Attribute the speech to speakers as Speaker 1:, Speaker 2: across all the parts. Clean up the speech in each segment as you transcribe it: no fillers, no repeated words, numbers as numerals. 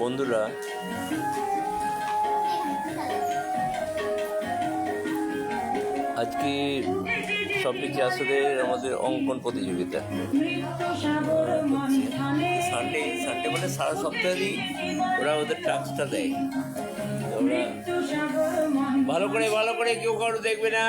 Speaker 1: বন্ধুরা, আজকে সবকিছু আসলে আমাদের অঙ্কন প্রতিযোগিতা সানডে মানে সারা সপ্তাহেরই ওরা ওদের টাস্কটা দেয়। ওরা ভালো করে কেউ কারো দেখবে না।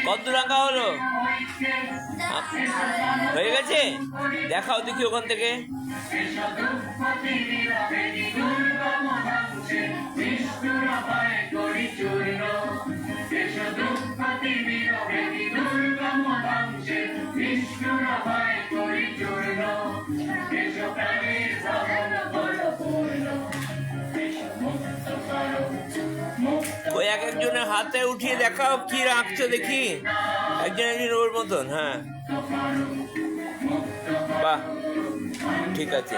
Speaker 1: কত রাখা হলো? হয়ে গেছে? দেখাও দেখি ওখান থেকে। ওই এক একজনের হাতে উঠিয়ে দেখাও কি রাখছো দেখি, একজন ওর মতন। হ্যাঁ, বাহ, ঠিক আছে।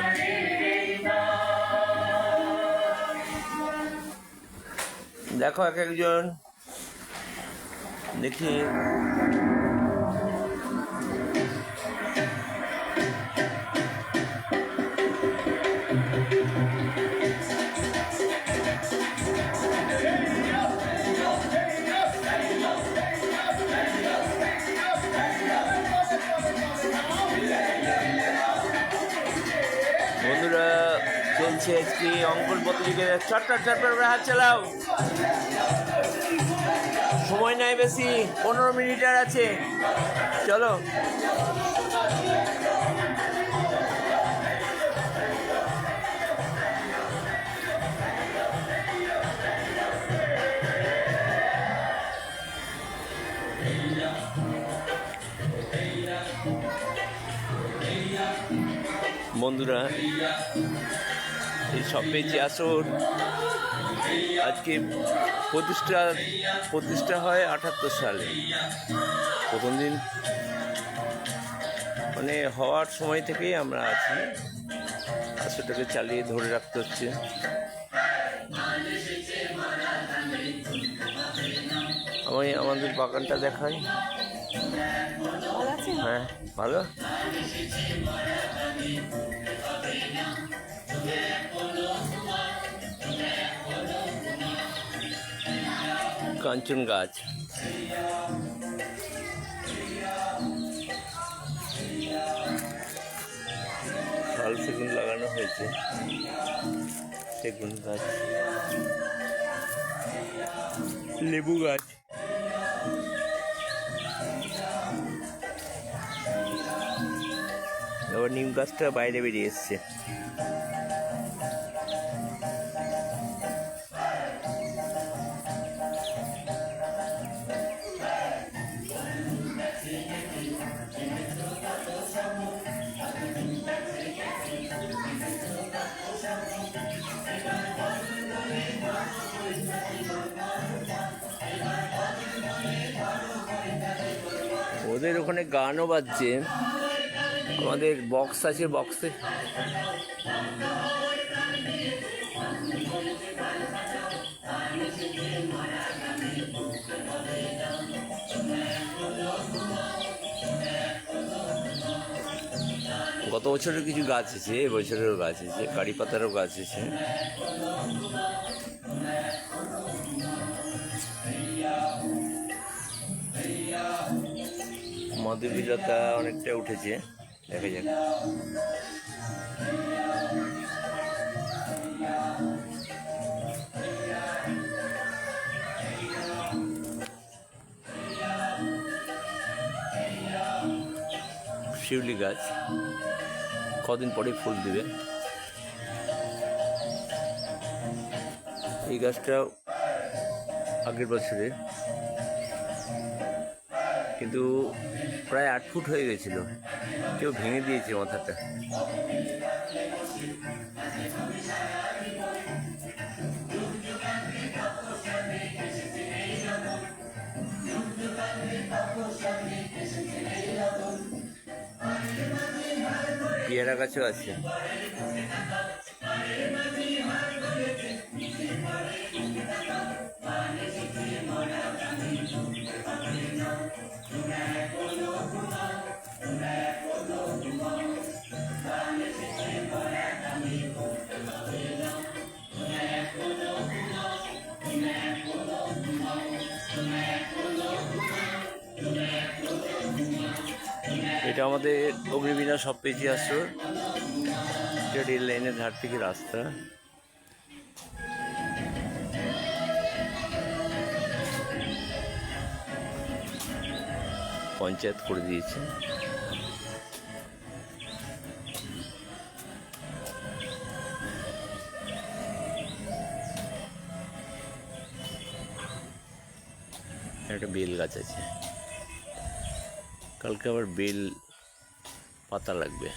Speaker 1: দেখো এক একজন দেখি। বন্ধুরা, চলছে আজকে অঙ্কন প্রতিযোগিতা। চটপট হাত চালাও, সময় নাই বেশি, 15 মিনিট আর আছে। চলো, বন্ধুরা, এই সব পেয়েছি আসর। আজকে প্রতিষ্ঠা হয় 78 সালে। প্রথম দিন মানে হওয়ার সময় থেকেই আমরা আছি, আসরটাকে চালিয়ে ধরে রাখতে হচ্ছে। আমি আমাদের বাগানটা দেখাই। হ্যাঁ, ভালো। কাঞ্চন গাছ, শাল সেগুন লাগানো হয়েছে। সেগুন গাছ, লেবু গাছ, আবার নিম গাছটা বাইরে বেরিয়ে এসছে। ওদের ওখানে গানও বাজছে, আমাদের বক্স আছে, বক্সে গত বছরের কিছু গাছ আছে, এবছরেরও গাছ আছে, কারি পাতারও গাছ আছে। মাধবীলতা অনেকটা উঠেছে, দেখা যাক। শিউলি গাছ কদিন পরে ফুল দিবে। এই গাছটা আগের বছরে, কিন্তু প্রায় 8 ফুট হয়ে গেছিল, কেউ ভেঙে দিয়েছে মাথাটা। পেয়ারা গাছও আছে। এটা আমাদের অগ্নিবীণা সব পেজে আসছো, এটা রেল লাইনের ধার থেকে রাস্তা। পঞ্চায়েত করে দিয়েছে। একটা বেল গাছ আছে, কালকে আবার বেল পাতা লাগবে।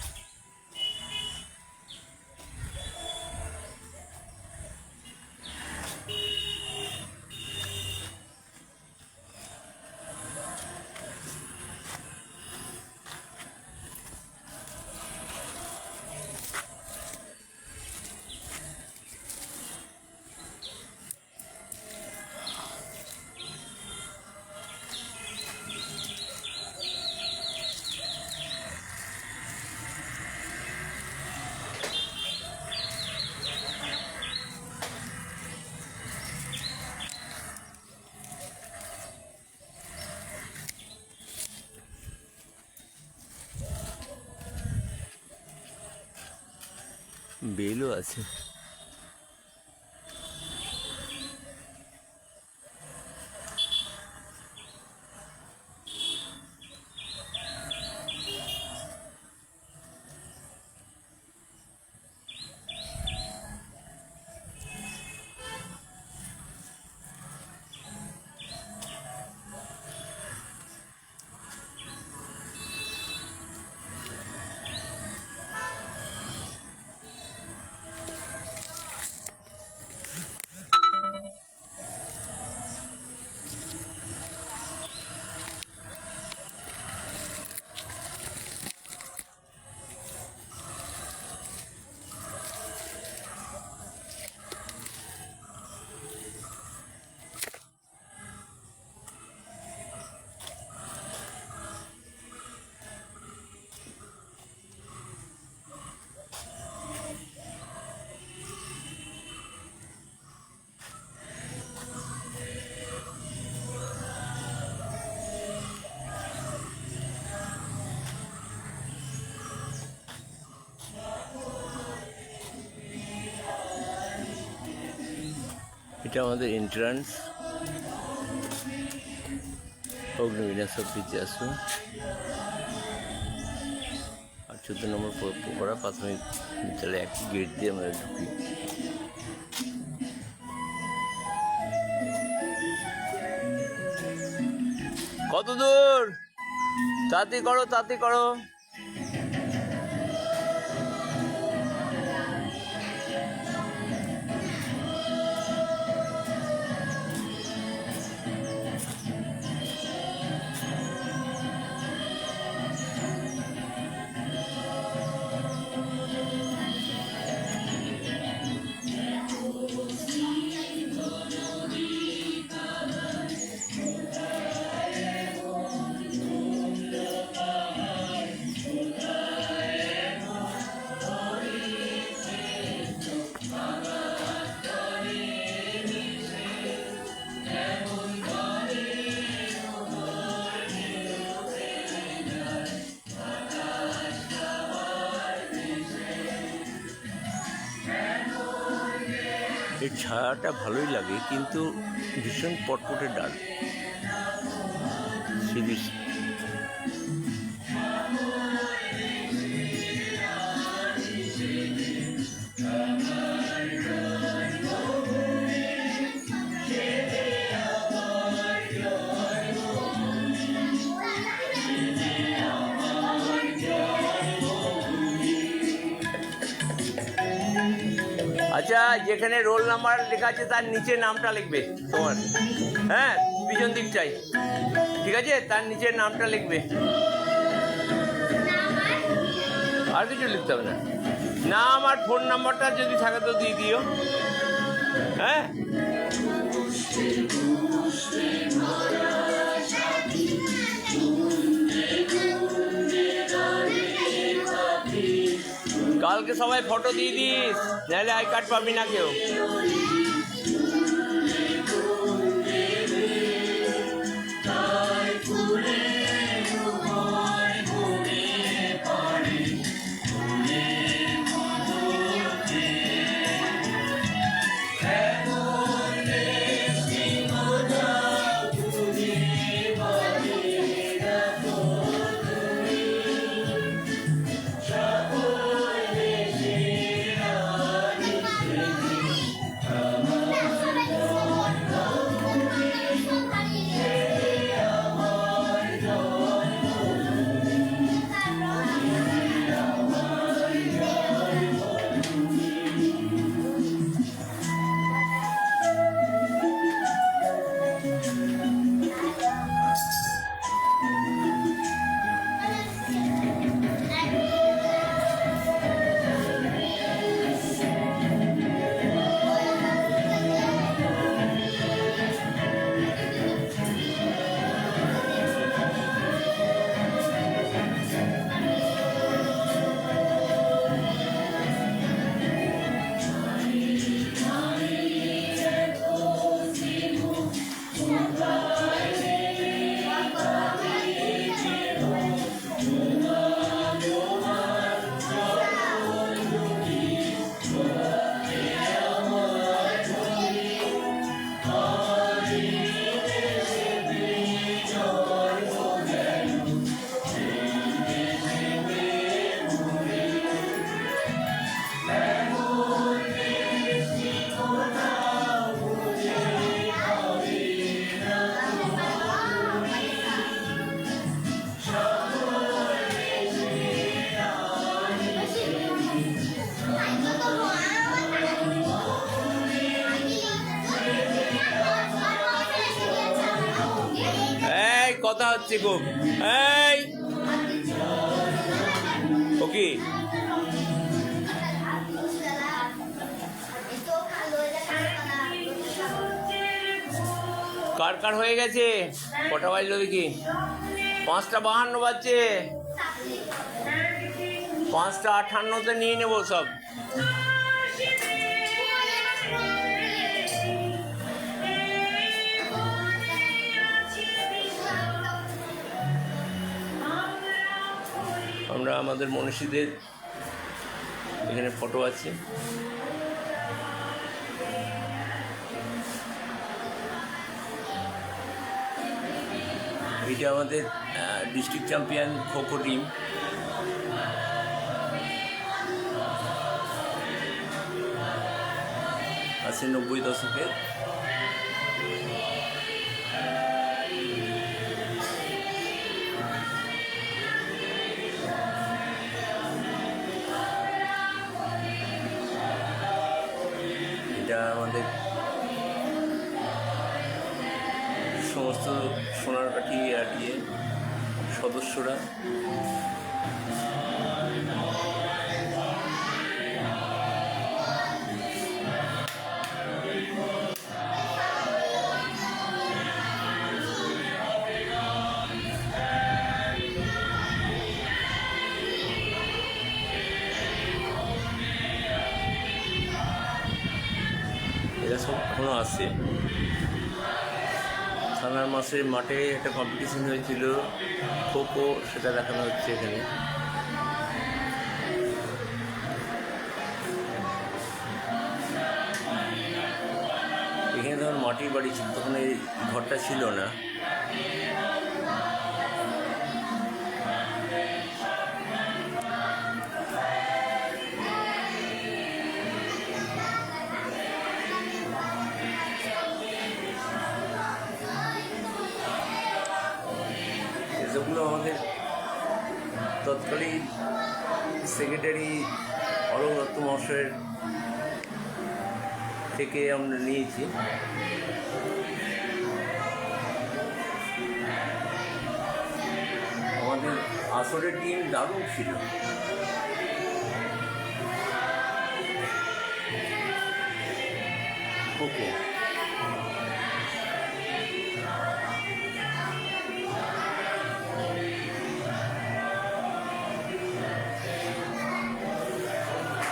Speaker 1: বেলও আছে। এটা আমাদের এন্ট্রান্স, অগ্নিবীণা সব পিছিয়ে আসুন। আর 14 নম্বর পড়া প্রাথমিক বিদ্যালয়ে একটি গেট দিয়ে আমরা ঢুকি। কত দূর? তাড়াতাড়ি করো, তাড়াতাড়ি করো। এই ছায়াটা ভালোই লাগে, কিন্তু ভীষণ পটপটে ডাল। সিরিজ আচ্ছা, যেখানে রোল নাম্বার লেখা আছে তার নিচে নামটা লিখবে তোমার। হ্যাঁ, পিছন দিক চাই, ঠিক আছে? তার নিচে নামটা লিখবে। আর কিছু লিখতে হবে না। না, আমার ফোন নাম্বারটা যদি থাকে তো দিয়ে দিও। হ্যাঁ, কালকে সবাই ফটো দিয়ে দিস, নাহলে আই কার্ড পাবি না কেউ। কথা হচ্ছে খুব। এই ওকে, কার কার হয়ে গেছে? কটা বাজলো দেখি? 5:52 বাজছে। 5:58 নিয়ে নেবো সব। আমরা আমাদের মনীষীদের এখানে ফটো আছে। এটা আমাদের ডিস্ট্রিক্ট চ্যাম্পিয়ন খোখো টিম। আছে 90 দশকের। এটা আমাদের সমস্ত সোনারকাঠি আর সদস্যরা। এরা সব এখনো আছে। থানার মাসের মাঠে একটা কম্পিটিশন হয়েছিল খোখো, সেটা দেখানো হচ্ছে এখানে। এখানে তখন মাটির বাড়ি ছিল, তখন এই ঘরটা ছিল না। এসবগুলো আমাদের তৎকালীন সেক্রেটারি অরূপ দত্ত মহাশয়ের থেকে আমরা নিয়েছি। আমাদের আসরের টিম দারুণ ছিল।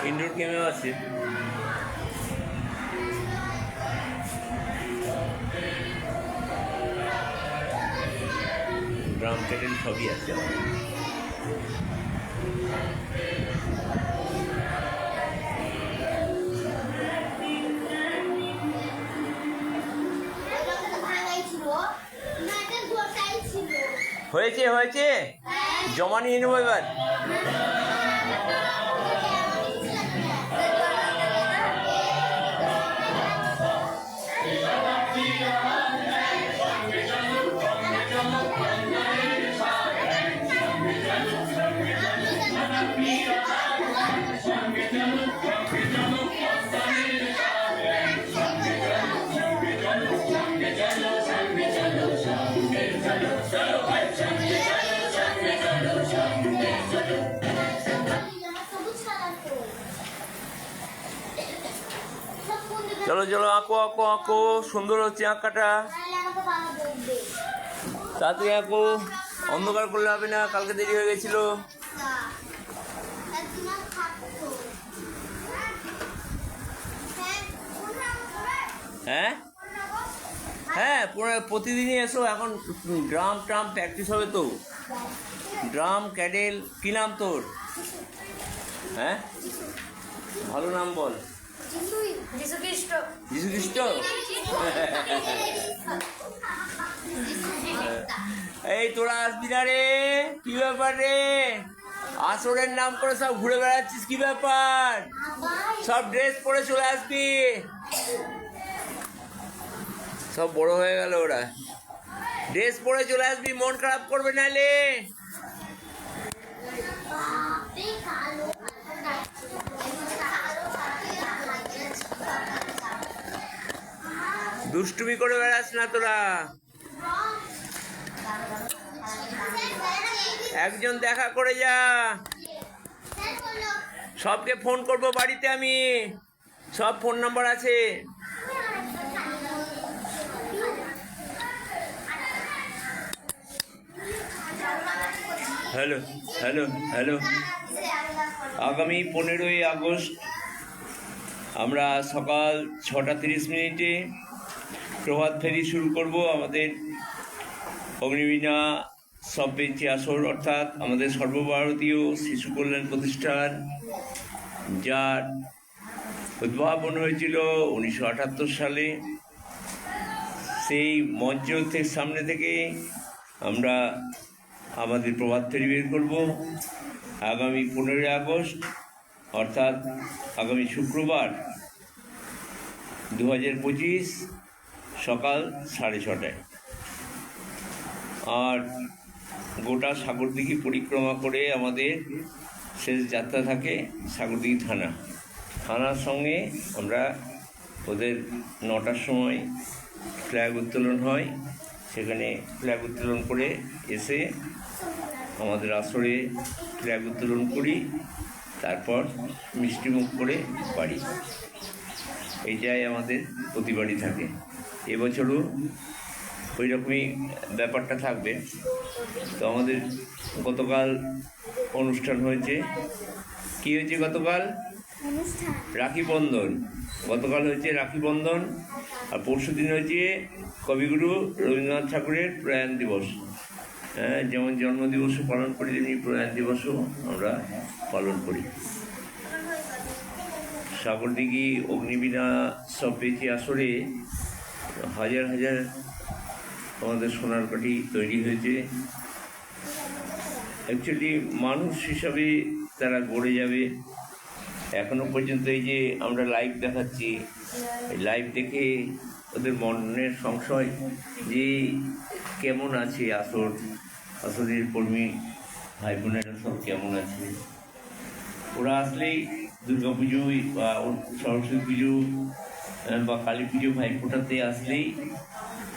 Speaker 1: ইনডোর গেমও আছে। ড্রাম ক্যাটেল সবই আছে আমাদের। হয়েছে হয়েছে, জমা নিয়ে নেবো এবার। চলো চলো, আঁকো আঁকো আঁকো, সুন্দর হচ্ছে আঁকাটা। তাড়াতাড়ি আঁকো, অন্ধকার করলে হবে না, কালকে দেরি হয়ে গেছিল। হ্যাঁ হ্যাঁ, প্রতিদিনই এসো। এখন ড্রাম ট্রাম প্র্যাকটিস হবে তো। ড্রাম ক্যাডেল, কি নাম তোর? হ্যাঁ, ভালো নাম বল। যিশু খ্রিস্ট। এই তোরা আসবি না রে? কি ব্যাপার রে? আসরের নাম করে সব ঘুরে বেড়াচ্ছিস, কি ব্যাপার? সব ড্রেস পরে চলে আসবি। সব বড় হয়ে গেল ওরা, ড্রেস পরে চলে আসবি, মন খারাপ করবে নালে। দুষ্টুমি করে বেড়াস না তোরা। একজন দেখা করে যা। সবকে ফোন করবো বাড়িতে, আমি সব ফোন নাম্বার আছে। হ্যালো হ্যালো হ্যালো, আগামী 15ই আগস্ট আমরা সকাল 6:30 প্রভাত ফেরি শুরু করব। আমাদের অগ্নিবীণা সববেঞ্চি আসর, অর্থাৎ আমাদের সর্বভারতীয় শিশু কল্যাণ প্রতিষ্ঠান, যার উদ্ভাবন হয়েছিল 1978 সালে। সেই মঞ্চ থেকে সামনে থেকে আমরা আমাদের প্রভাত ফেরি বের করব আগামী 15ই আগস্ট, অর্থাৎ আগামী শুক্রবার 2025 সকাল 6:30টায়। আর গোটা সাগরদিঘি পরিক্রমা করে আমাদের শেষ যাত্রা থাকে সাগরদিঘি থানার সঙ্গে। আমরা ওদের 9টার সময় ফ্ল্যাগ উত্তোলন হয়, সেখানে ফ্ল্যাগ উত্তোলন করে এসে আমাদের আসরে ফ্ল্যাগ উত্তোলন করি, তারপর মিষ্টিমুখ করে বাড়ি। এইটাই আমাদের প্রতিবারই থাকে। এবছরও ওই রকমই ব্যাপারটা থাকবে। তো আমাদের গতকাল অনুষ্ঠান হয়েছে। কি হয়েছে গতকাল? রাখি বন্ধন। গতকাল হয়েছে রাখি বন্ধন, আর পরশু দিন হয়েছে কবিগুরু রবীন্দ্রনাথ ঠাকুরের প্রয়াণ দিবস। হ্যাঁ, যেমন জন্মদিবসও পালন করি, তেমনি প্রয়াণ দিবসও আমরা পালন করি। সাগরদিঘি অগ্নিবীণা সববেঞ্চি আসরে হাজার হাজার আমাদের সোনার কাঠি তৈরি হয়েছে। অ্যাকচুয়ালি মানুষ হিসাবে তারা গড়ে যাবে। এখনো পর্যন্ত এই যে আমরা লাইভ দেখাচ্ছি, লাইভ দেখে ওদের মনের সংশয় যে কেমন আছে আসরের কর্মী ভাই বোনেরা সব কেমন আছে। ওরা আসলেই দুর্গা পুজো বা সরস্বতী পুজো বা কালী পুজো ভাইফোঁটাতে আসলেই,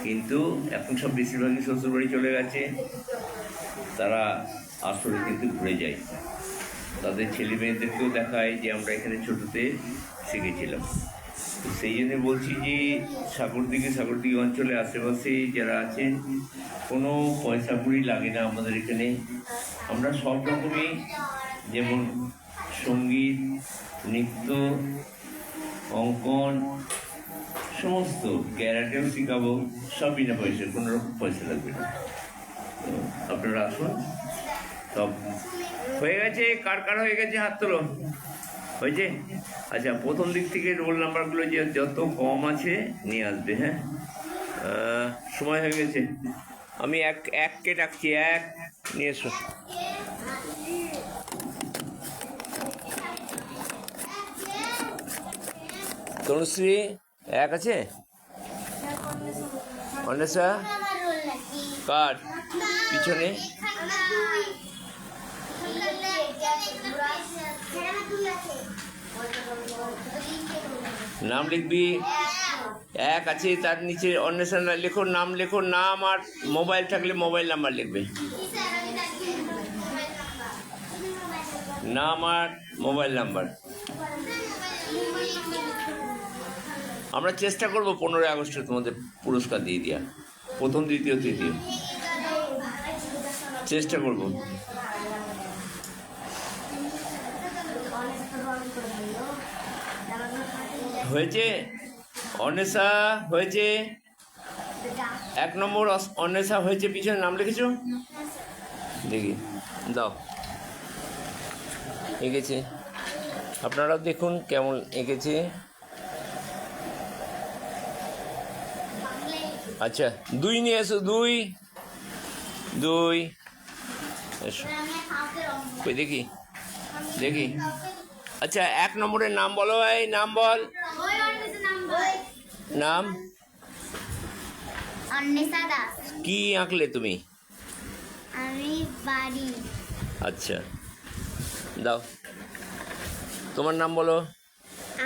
Speaker 1: কিন্তু এখন সব বেশিরভাগই শ্বশুরবাড়ি চলে গেছে, তারা আসরে কিন্তু ঘুরে যায়। তাদের ছেলে মেয়েদেরকেও দেখায় যে আমরা এখানে ছোটোতে শিখেছিলাম। তো সেই জন্য বলছি যে সাগরদিঘি অঞ্চলে আশেপাশে যারা আছেন, কোনো পয়সা কুড়ি লাগে না আমাদের এখানে। আমরা সব রকমই, যেমন সঙ্গীত, নৃত্য, অঙ্কন, সমস্ত ক্যারাটেও শেখাবো, সব বিনা পয়সা, কোনো রকম পয়সা লাগবে না। তো আপনারা আসুন। সব হয়ে গেছে? কার কার হয়ে গেছে হাত তোলো। হয়েছে? আচ্ছা, প্রথম দিক থেকে রোল নাম্বারগুলো যে যত কম আছে নিয়ে আসবে। হ্যাঁ, সময় হয়ে গেছে। আমি এককে ডাকছি, এক নিয়ে এসো। তনুশ্রী এক আছে? অন্বেষা কার পিছনে? নাম লিখবি, এক আছে, তার নিচে অন্বেষা লেখো, নাম লেখো, নাম আর মোবাইল থাকলে মোবাইল নাম্বার লিখবে, নাম আর মোবাইল নাম্বার। আমরা চেষ্টা করবো 15ই আগস্টে তোমাদের পুরস্কার দিয়ে দেওয়া, প্রথম, দ্বিতীয়, তৃতীয়, চেষ্টা করব। হয়েছে? অন্বেষা হয়েছে? 1 নম্বর অন্বেষা হয়েছে, পিছনে নাম লিখেছো? দেখি দাও, এঁকেছে, আপনারাও দেখুন কেমন এঁকেছে। আচ্ছা, 2 নিয়ে এসো, 2 এসো, কই দেখি দেখি। আচ্ছা, 1 নম্বরের নাম বলো, এই নাম বল। নাম?
Speaker 2: অন্বেষা দাস।
Speaker 1: কি আঁকলে তুমি?
Speaker 2: আমি বাড়ি।
Speaker 1: আচ্ছা, দাও, তোমার নাম বলো।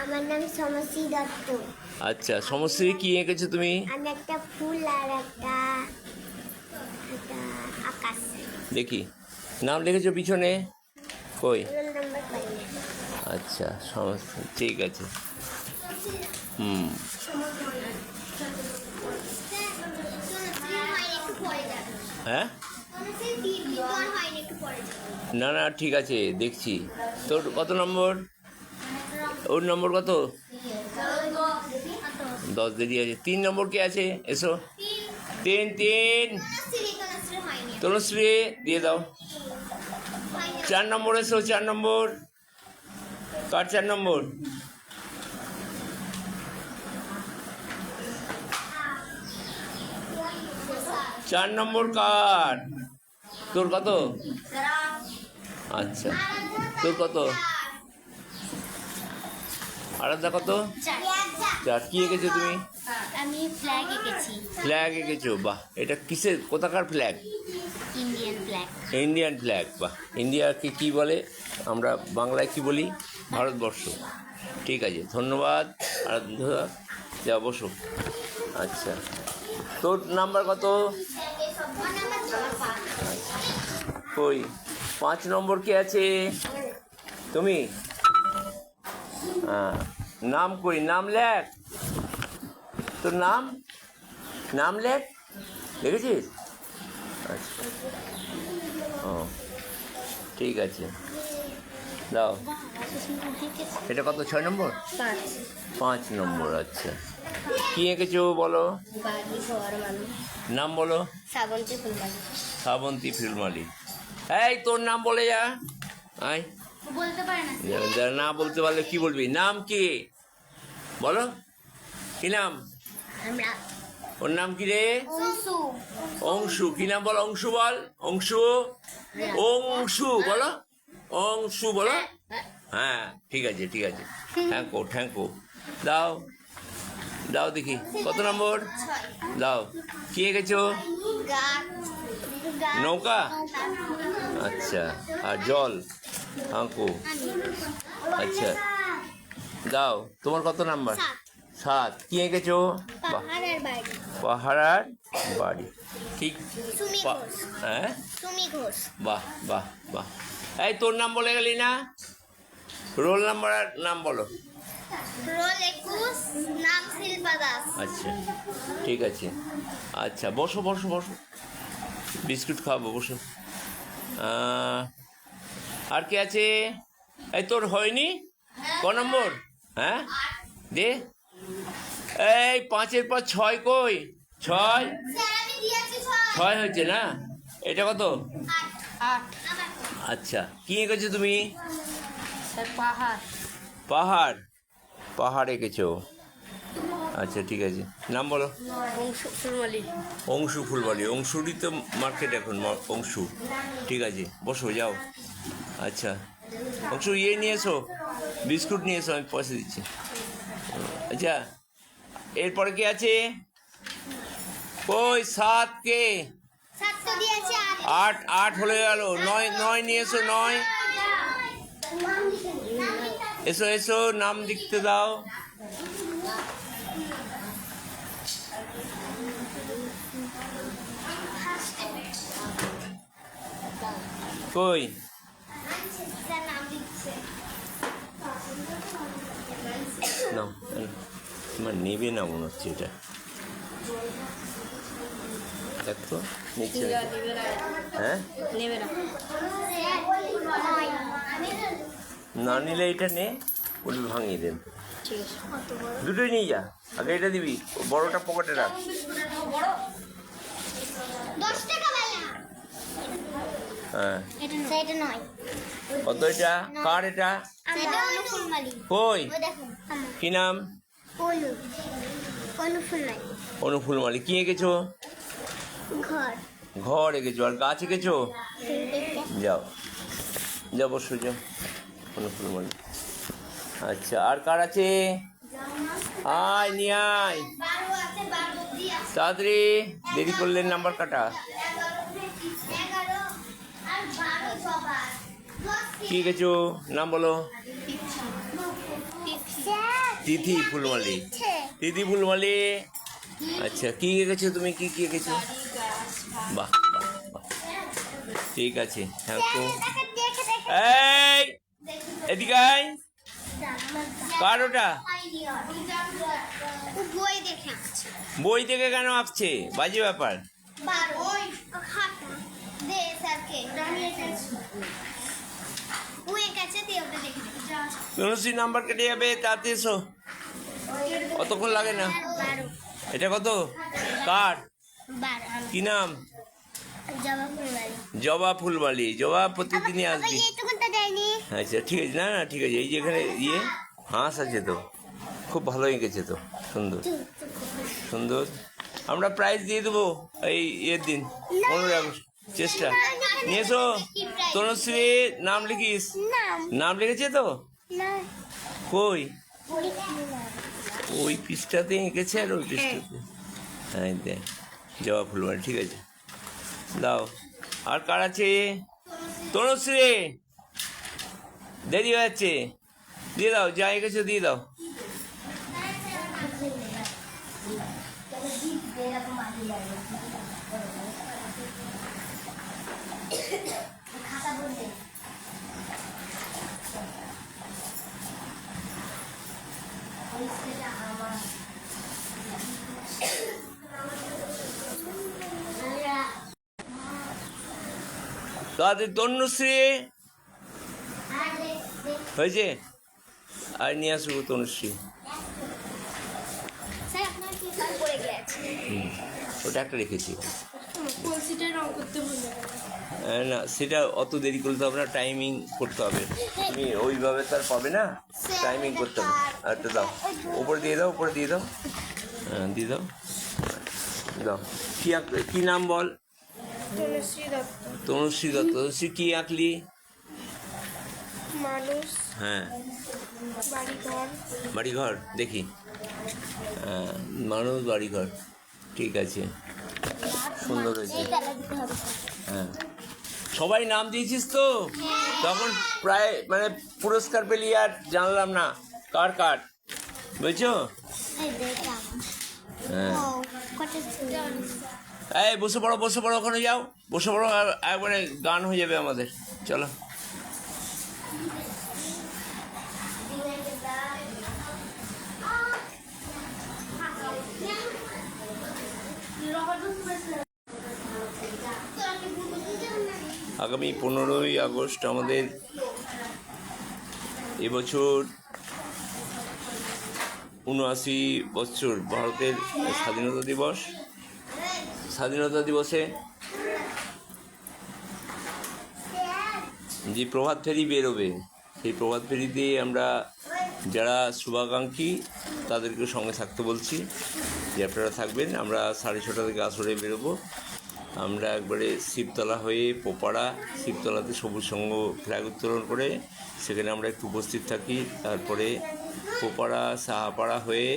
Speaker 2: আমার নাম সমশ্রী দত্ত।
Speaker 1: আচ্ছা, সমশ্রী কি এঁকেছো তুমি?
Speaker 2: আমি একটা ফুল আর একটা আকাশ।
Speaker 1: দেখি, নাম লিখেছো পিছনে, কই?
Speaker 2: রোল নাম্বার পাই না।
Speaker 1: আচ্ছা, সমস্যা, ঠিক আছে। হ্যাঁ, না না, ঠিক আছে, দেখছি। তোর কত নম্বর? ওর নম্বর কত? 10 দেরি আছে। 3 নম্বর কে আছে? এসো। 3 তনুশ্রী দিয়ে দাও। 4 নম্বর এসো, 4 নম্বর কার? 4 নম্বর? চার নম্বর কার? তোর কত? আচ্ছা, তোর কত? আরাধ্যা কত? 4। কি এঁকেছো তুমি?
Speaker 2: আমি ফ্ল্যাগ এঁকেছি।
Speaker 1: ফ্ল্যাগ এঁকেছো, বাহ। এটা কিসের, কোথাকার flag?
Speaker 2: Indian flag.
Speaker 1: Indian flag, বাহ। ইন্ডিয়াকে কি বলে? আমরা বাংলায় কি বলি? ভারতবর্ষ। ঠিক আছে, ধন্যবাদ আরাধ্যা, যা বসো। আচ্ছা, তোর নাম্বার কত? কই 5 নম্বর কে আছে? তুমি? হ্যাঁ, নাম কই? নাম লেখ, তোর নাম, নাম লেখ, লিখেছিস? আচ্ছা, ও ঠিক আছে, দাও। এটা কত? 6 নম্বর? 5 নম্বর। আচ্ছা, কি এঁকেছো বলো? নাম বলো।
Speaker 2: শ্রাবন্তী ফুলবাড়ি।
Speaker 1: শ্রাবন্তী ফুলমালি। এই তোর নাম বলে যা, আয়।
Speaker 2: বলতে পারে না।
Speaker 1: না বলতে পারলে কি বলবি? নাম কি বলো, কি নাম? ওর নাম কি রে?
Speaker 2: অংশু।
Speaker 1: অংশু। কি নাম বল? অংশু বল। অংশু, অংশু বলো, অংশু বলো। হ্যাঁ, ঠিক আছে, ঠিক আছে, থ্যাংকো, থ্যাংকো। দাও, দাও দেখি, কত নম্বর? দাও। কি এঁকেছো? নৌকা। আচ্ছা, আর জল, আঁকো। আচ্ছা, দাও, তোমার কত নাম্বার? 7। কি এঁকেছো?
Speaker 2: পাহাড়ের বাড়ি।
Speaker 1: পাহাড়ার বাড়ি, ঠিক।
Speaker 2: সুমি ঘোষ।
Speaker 1: হ্যাঁ,
Speaker 2: সুমি ঘোষ।
Speaker 1: বাহ বাহ বাহ। এই তোর নাম বলে গেলি না? রোল নাম্বার আর নাম বলো।
Speaker 2: রোল 21, নাম শিল্পা দাস।
Speaker 1: আচ্ছা, ঠিক আছে। আচ্ছা, বসো বসো বসো, বিস্কুট খাওয়াবো, বসো। আর কে আছে? এই তোর হয়নি ক নম্বর? হ্যাঁ দে, এই 5-এর পর 6 কই? 6
Speaker 2: স্যার আমি দিয়েছি
Speaker 1: 6 হয়েছে না? এটা কত?
Speaker 2: 8
Speaker 1: আচ্ছা, কি এঁকেছো তুমি?
Speaker 2: স্যার পাহাড়
Speaker 1: পাহাড়, পাহাড় এঁকেছো। আচ্ছা ঠিক আছে, নাম বলো।
Speaker 2: অংশু ফুলমালি
Speaker 1: অংশু ফুলবাড়ি, অংশুরই তো মার্কেট এখন, অংশু। ঠিক আছে, বসো যাও। আচ্ছা অংশু, ইয়ে নিয়ে এসো, বিস্কুট নিয়ে এসো, আমি পয়সা দিচ্ছি। আচ্ছা, এরপরে কি আছে? ওই 7 কে?
Speaker 2: 7 তো দিয়েছি
Speaker 1: 8, 8 হয়ে গেল। 9 নিয়ে এসো, 9। এসো এসো, নাম লিখতে দাও। কই?
Speaker 2: স্যার নাম লিখছে
Speaker 1: নাও, তোমার নেবে না মনে হচ্ছে এটা। দেখো নিচ্ছে নাকি? হ্যাঁ,
Speaker 2: নেবে না
Speaker 1: না নিলে এটা নে, বলবি ভাঙিয়ে দেন।
Speaker 2: ঠিক আছে কত বড়
Speaker 1: দুটোই নিয়ে যা, আগে এটা দিবি, বড়টা পকেটে রাখ।
Speaker 2: 10 টাকা ভাইয়া
Speaker 1: হ্যাঁ,
Speaker 2: এটা নয়
Speaker 1: কত এটা? কার এটা?
Speaker 2: এটা অনু ফুলমালি
Speaker 1: কই?
Speaker 2: ওই দেখো
Speaker 1: কি নাম?
Speaker 2: অনু ফুলমালি
Speaker 1: অনুফুল মালিক। কি এঁকেছো?
Speaker 2: ঘর
Speaker 1: ঘর এঁকেছো, আর গাছ এঁকেছো? যাও যাও, বসো যাও। অনুফুল মালিক। আচ্ছা, আর কার আছে? আয় নিয়ে আয়
Speaker 2: 12 আছে 12 অবধি আছে
Speaker 1: তাড়াতাড়ি, দেরি করলে নাম্বার কাটা।
Speaker 2: 11 আর 12 সবার
Speaker 1: কি এঁকেছো? নাম বলো। তিথি ফুলমালি, তিথি ফুলমালি। আচ্ছা, কি এঁকেছো তুমি? কি কি এঁকেছো? বাহ বাহ বাহ, ঠিক আছে। হ্যাঁ তো, এই এদিকে আয়। কার ওটা?
Speaker 2: বই দেখে আসছে
Speaker 1: বই থেকে কেন আঁকছে? বাজে ব্যাপার।
Speaker 2: 12 ওই খাতা দে স্যারকে আমি এসেছি ওই কাছে দিয়ে ওটা দেখে যা
Speaker 1: তনুশ্রী নাম্বার কেটে যাবে, তাতে এসো, অতক্ষণ লাগে না।
Speaker 2: 12
Speaker 1: এটা কত? কার?
Speaker 2: 12
Speaker 1: কি নাম?
Speaker 2: জবা ফুলবাড়ি
Speaker 1: জবা ফুলবালি। জবা প্রতিদিনই
Speaker 2: আবার
Speaker 1: আসবি।
Speaker 2: এইটুকুনটা দেয়নি
Speaker 1: আচ্ছা ঠিক আছে, না না ঠিক আছে। এই যে এখানে ইয়ে হাঁস আছে তো, খুব ভালো এঁকেছে তো, সুন্দর সুন্দর। আমরা প্রাইজ দিয়ে দেবো এই ইয়ের দিন, 15 আগস্ট। চেষ্টা নিয়ে এসো। তনুশ্রী নাম লিখিস।
Speaker 2: নাম
Speaker 1: নাম লিখেছে তো?
Speaker 2: না
Speaker 1: কই? ওই পৃষ্ঠাতে এঁকেছে, আর ওই পৃষ্ঠাতে। হ্যাঁ দেখ, জবা ফুলবাড়ি। ঠিক আছে, দাও। আর কার আছে? তনুশ্রী, দেরি হয়ে যাচ্ছে, দিয়ে দাও, যা এঁকেছো দিয়ে দাও। তাদের তনুশ্রী হয়েছে, আর নিয়ে আসবো তনুশ্রী।
Speaker 2: স্যার আপনার কি কাজ পড়ে গেছে
Speaker 1: ওটা একটা রেখেছি।
Speaker 2: কলসিটা রং করতে ভুলে
Speaker 1: না, সেটা অত দেরি করতে হবে না, টাইমিং করতে হবে। তুমি ওইভাবে তার পাবে না, টাইমিং করতে হবে। একটা দাও, ওপরে দিয়ে দাও, ওপরে দিয়ে দাও। হ্যাঁ দিয়ে দাও, দাও। কি কি নাম বল?
Speaker 2: তনুশ্রী দত্ত
Speaker 1: তনুশ্রী দত্ত। তনুশ্রী কি আঁকলি?
Speaker 2: মানুষ
Speaker 1: হ্যাঁ,
Speaker 2: বাড়িঘর
Speaker 1: বাড়িঘর দেখি। হ্যাঁ, মানুষ বাড়িঘর, ঠিক আছে, সুন্দর হয়েছে। হ্যাঁ, সবাই নাম দিয়েছিস তো? তখন প্রায় মানে পুরস্কার পেলি, আর জানলাম না কার কার, বুঝছো? হ্যাঁ, এই বসে পড়ো, বসে পড়ো, ওখানে যাও, বসে পড়ো। আর একবারে গান হয়ে যাবে আমাদের, চলো। আগামী 15ই আগস্ট আমাদের এবছর ৭৯ বছর ভারতের স্বাধীনতা দিবসে যে প্রভাত ফেরি বেরোবে, সেই প্রভাত ফেরিতে আমরা যারা শুভাকাঙ্ক্ষী তাদেরকে সঙ্গে থাকতে বলছি যে আপনারা থাকবেন। আমরা 6:30 থেকে আসরে বেরোবো। আমরা একবারে শিবতলা হয়ে পোপাড়া, শিবতলাতে সবুজ সংঘ ফ্ল্যাগ উত্তোলন করে সেখানে আমরা একটু উপস্থিত থাকি। তারপরে পোপাড়া সাহাপাড়া হয়ে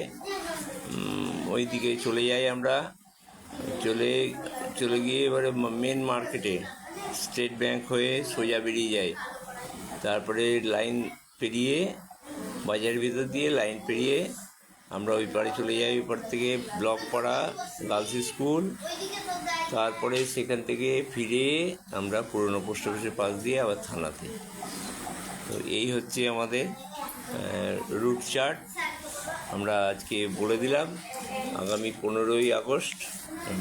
Speaker 1: ওই দিকে চলে যাই। আমরা চলে গিয়ে এবারে মেন মার্কেটে স্টেট ব্যাংক হয়ে সোজা বেরিয়ে যাই। তারপরে লাইন পেরিয়ে, বাজারের ভিতর দিয়ে লাইন পেরিয়ে আমরা ওই পাড়ে চলে যাই। ওই পাড় থেকে ব্লক পাড়া গার্লস স্কুল, তারপরে সেখান থেকে ফিরে আমরা পুরনো পোস্ট অফিসের পাশ দিয়ে আবার থানাতে। তো এই হচ্ছে আমাদের রুট চার্ট। আমরা আজকে বলে দিলাম আগামী 15ই আগস্ট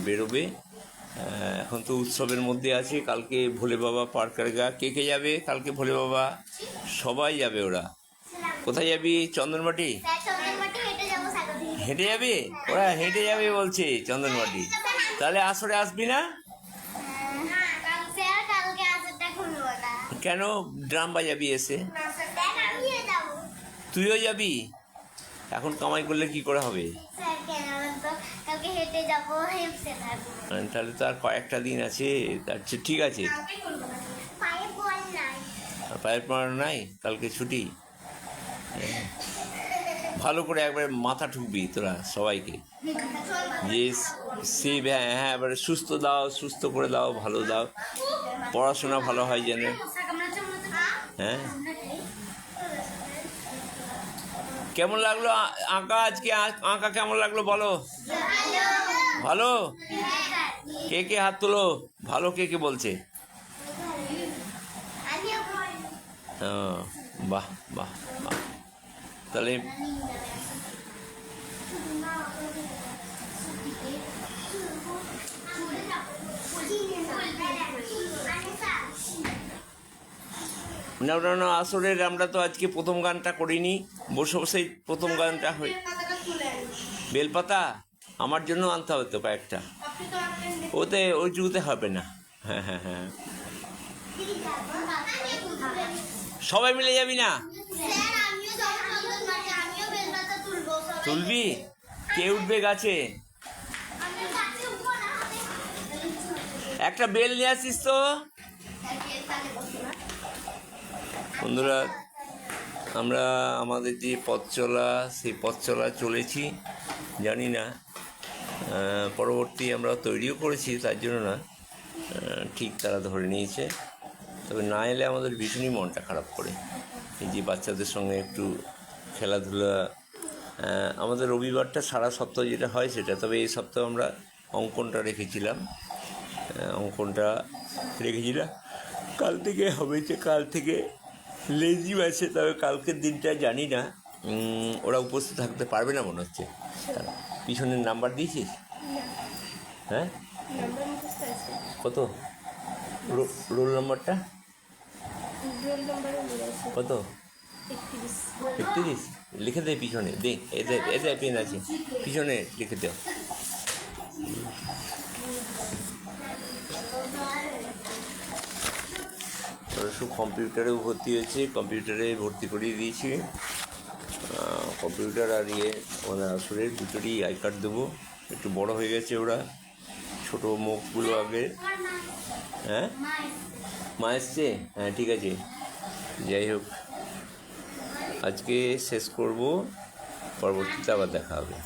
Speaker 1: বেরোবে। এখন তো উৎসবের মধ্যে আছে। কালকে ভোলে বাবা পার্কারগা। কে যাবে কালকে? ভোলে বাবা সবাই যাবে। ওরা কোথায় যাবি? চন্দনবাটি হেঁটে যাবে? ওরা হেঁটে যাবে বলছে চন্দনবাটি। তাহলে আসরে আসবি না কেন? ড্রাম বাজাবি এসে? তুইও যাবি? এখন কামাই করলে কি করে হবে? তাহলে তো আর কয়েকটা দিন আছে। আচ্ছা ঠিক আছে, পায়ের পড়া নাই, কালকে ছুটি। ভালো করে একবার মাথা ঠুকবি তোরা সবাইকে যে শিব, হ্যাঁ এবারে সুস্থ করে দাও, ভালো দাও, পড়াশোনা ভালো হয় যেন। হ্যাঁ, কেমন লাগলো আঁকা? আজকে আঁকা কেমন লাগলো বলো? ভালো? কে হাত তোলো? ভালো কে বলছে? বাহ বাহ বাহ। তাহলে না আসরের আমরা তো আজকে প্রথম গানটা করিনি। বসে প্রথম গানটা হয়ে বেলপাতা আমার জন্য আনতে হবে তো কয়েকটা। ওই জুতে হবে না। হ্যাঁ, সবাই মিলে যাবি না? তুলবি? কে উঠবে গাছে? একটা বেল নিয়ে আসিস তো। বন্ধুরা, আমরা আমাদের যে পথ চলা, সেই পথ চলা চলেছি। জানি না পরবর্তী আমরা তৈরিও করেছি, তার জন্য না, ঠিক তারা ধরে নিয়েছে। তবে না এলে আমাদের ভীষণই মনটা খারাপ করে। এই যে বাচ্চাদের সঙ্গে একটু খেলাধুলা, আমাদের রবিবারটা সারা সপ্তাহ যেটা হয় সেটা। তবে এই সপ্তাহ আমরা অঙ্কনটা রেখেছিলাম। কাল থেকে হবে, যে কাল থেকে লেজিম আছে। তবে কালকের দিনটা জানি না, ওরা উপস্থিত থাকতে পারবে না মনে হচ্ছে। পিছনের নাম্বার দিয়েছিস? হ্যাঁ, কত রোল নাম্বারটা? কত? 31। লিখে দে পিছনে, দে এতে পেন আছে, পিছনে লিখে দাও। সব কম্পিউটারেও ভর্তি হয়েছে, কম্পিউটারে ভর্তি করিয়ে দিয়েছি। কম্পিউটার আর আমাদের আসরের দুটোরই আই কার্ড দেবো। একটু বড় হয়ে গেছে ওরা, ছোটো মুখগুলো আগে। হ্যাঁ, মা এসছে? হ্যাঁ ঠিক আছে, যাই হোক আজকে শেষ করব, পরবর্তীতে আবার দেখা হবে।